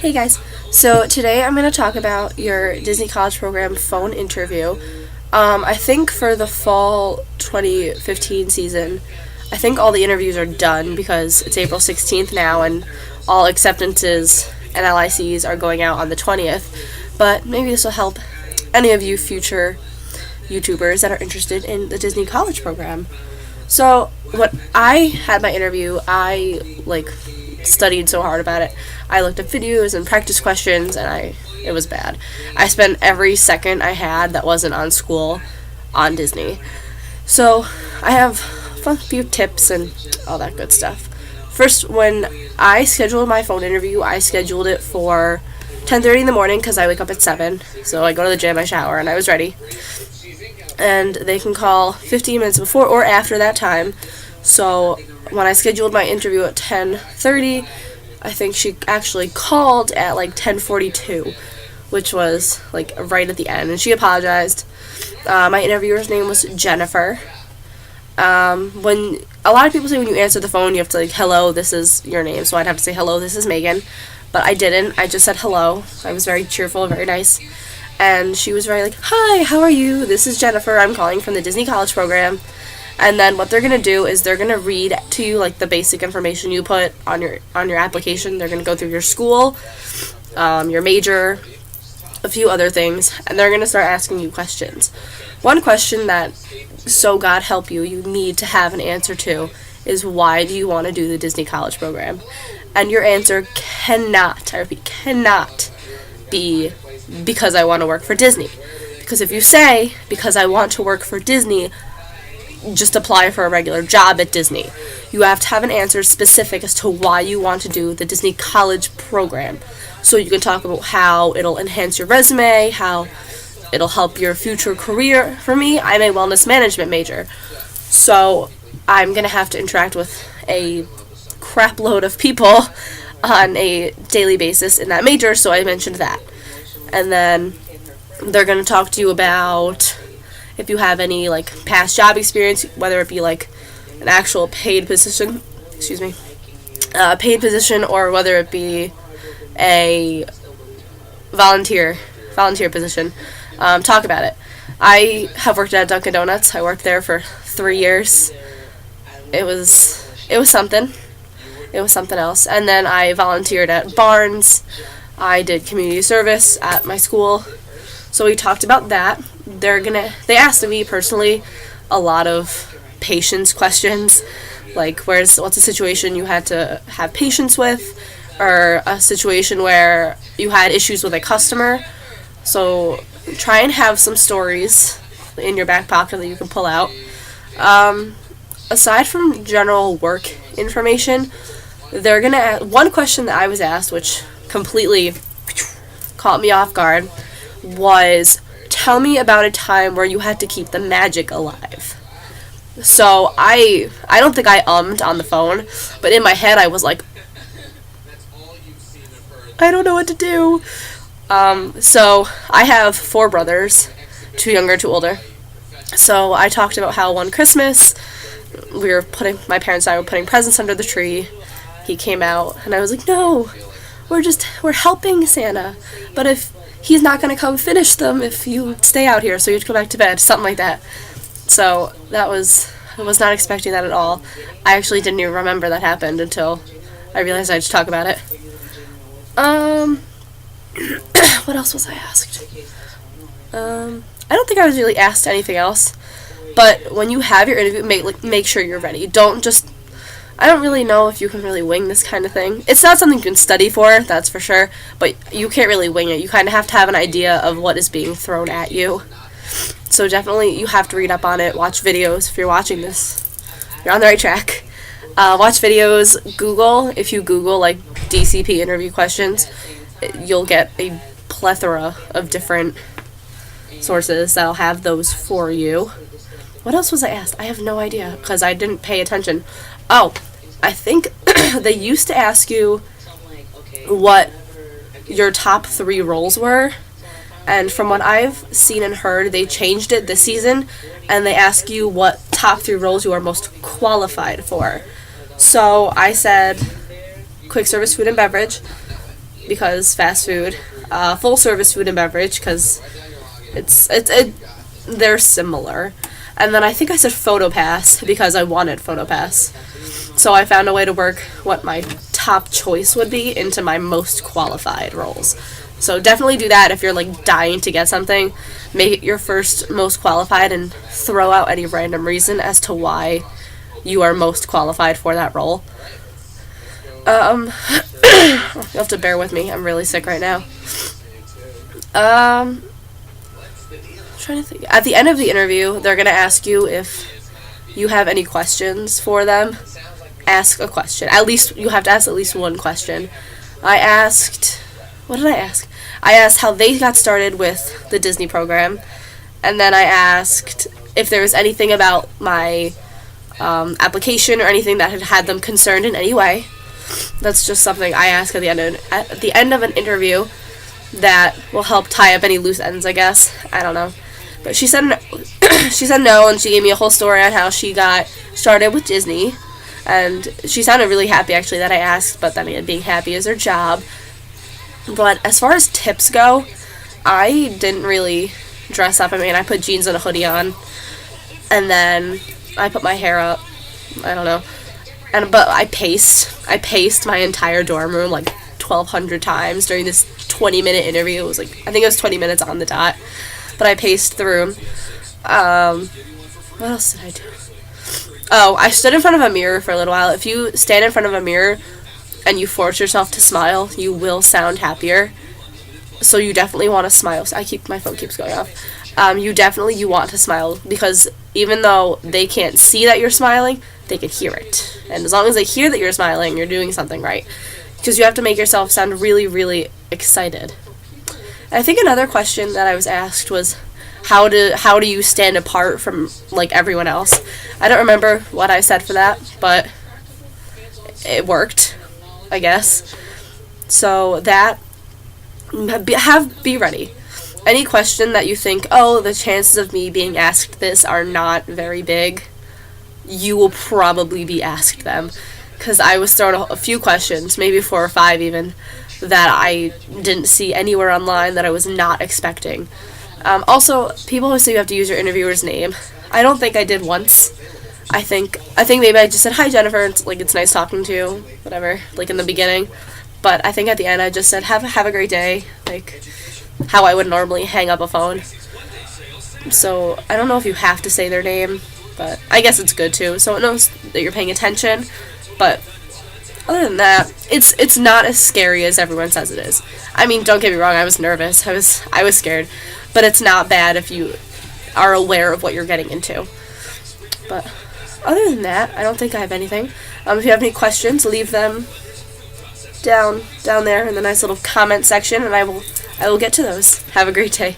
Hey guys, so today I'm going to talk about your Disney College Program phone interview. I think for the fall 2015 season, I think all the interviews are done because it's April 16th now and all acceptances and LICs are going out on the 20th. But maybe this will help any of you future YouTubers that are interested in the Disney College Program. So when I had my interview, I studied so hard about it. I looked up videos and practice questions, and it was bad. I spent every second I had that wasn't on school on Disney. So I have a few tips and all that good stuff. First, when I scheduled my phone interview, I scheduled it for 10:30 in the morning because I wake up at 7. So I go to the gym, I shower, and I was ready. And they can call 15 minutes before or after that time. So when I scheduled my interview at 10:30, I think she actually called at 10:42, which was right at the end, and she apologized. My interviewer's name was Jennifer. When a lot of people say when you answer the phone, you have to hello, this is your name, so I'd have to say hello, this is Maeghan, but I didn't. I just said hello. I was very cheerful, very nice, and she was very hi, how are you? This is Jennifer. I'm calling from the Disney College Program. And then what they're going to do is they're going to read to you the basic information you put on your application. They're going to go through your school, your major, a few other things, and they're going to start asking you questions. One question that, so God help you, you need to have an answer to is, why do you want to do the Disney College Program? And your answer cannot, I repeat, cannot be because I want to work for Disney. Because if you say, because I want to work for Disney, just apply for a regular job at Disney. You have to have an answer specific as to why you want to do the Disney College Program. So you can talk about how it'll enhance your resume, how it'll help your future career. For me, I'm a wellness management major. So I'm going to have to interact with a crap load of people on a daily basis in that major, so I mentioned that. And then they're going to talk to you about if you have any past job experience, whether it be an actual paid position, paid position, or whether it be a volunteer position. Talk about it. I have worked at Dunkin' Donuts. I worked there for 3 years. It was something. It was something else. And then I volunteered at Barnes. I did community service at my school. So we talked about that. They asked me personally a lot of patience questions, what's a situation you had to have patience with, or a situation where you had issues with a customer. So try and have some stories in your back pocket that you can pull out. Aside from general work information, they're going to ask, one question that I was asked, which completely caught me off guard, was, tell me about a time where you had to keep the magic alive. So I don't think I ummed on the phone, but in my head I was like, I don't know what to do. So I have 4 brothers, 2 younger, 2 older. So I talked about how one Christmas my parents and I were putting presents under the tree. He came out and I was like, no, we're helping Santa, but if he's not going to come finish them if you stay out here, so you have to go back to bed, something like that. So I was not expecting that at all. I actually didn't even remember that happened until I realized I had to talk about it. What else was I asked? I don't think I was really asked anything else, but when you have your interview, make sure you're ready. I don't really know if you can really wing this kind of thing. It's not something you can study for, that's for sure, but you can't really wing it. You kind of have to have an idea of what is being thrown at you. So definitely you have to read up on it, watch videos. If you're watching this, you're on the right track. Watch videos, Google. If you Google DCP interview questions, you'll get a plethora of different sources that'll have those for you. What else was I asked? I have no idea because I didn't pay attention. Oh, I think they used to ask you what your top 3 roles were, and from what I've seen and heard, they changed it this season, and they ask you what top 3 roles you are most qualified for. So I said quick service food and beverage, because fast food, full service food and beverage because they're similar. And then I think I said PhotoPass because I wanted PhotoPass. So I found a way to work what my top choice would be into my most qualified roles. So definitely do that if you're like dying to get something. Make it your first most qualified and throw out any random reason as to why you are most qualified for that role. You'll have to bear with me. I'm really sick right now. I'm trying to think. At the end of the interview, they're going to ask you if you have any questions for them. Ask a question. At least you have to ask at least one question. What did I ask? I asked how they got started with the Disney program, and then I asked if there was anything about my application or anything that had them concerned in any way. That's just something I ask at the end of an interview that will help tie up any loose ends, I guess. I don't know. But she said no, and she gave me a whole story on how she got started with Disney. And she sounded really happy, actually, that I asked. But then again, being happy is her job. But as far as tips go, I didn't really dress up. I mean, I put jeans and a hoodie on. And then I put my hair up. I don't know. But I paced my entire dorm room like 1,200 times during this 20-minute interview. It was like, I think it was 20 minutes on the dot. But I paced the room. What else did I do? Oh, I stood in front of a mirror for a little while. If you stand in front of a mirror and you force yourself to smile, you will sound happier. So you definitely want to smile. My phone keeps going off. You want to smile because even though they can't see that you're smiling, they can hear it. And as long as they hear that you're smiling, you're doing something right. Because you have to make yourself sound really, really excited. And I think another question that I was asked was, how do you stand apart from like everyone else? I don't remember what I said for that, but it worked, I guess. So that, be ready. Any question that you think, oh, the chances of me being asked this are not very big, you will probably be asked them. Because I was thrown a few questions, maybe 4 or 5 even, that I didn't see anywhere online that I was not expecting. Also, people always say you have to use your interviewer's name. I don't think I did once. I think maybe I just said, hi, Jennifer, it's nice talking to you, whatever, like in the beginning. But I think at the end I just said, have a great day, like how I would normally hang up a phone. So I don't know if you have to say their name, but I guess it's good too, so it knows that you're paying attention. But other than that, it's not as scary as everyone says it is. I mean, don't get me wrong, I was nervous, I was scared, but it's not bad if you are aware of what you're getting into. But other than that, I don't think I have anything. If you have any questions, leave them down there in the nice little comment section, and I will get to those. Have a great day.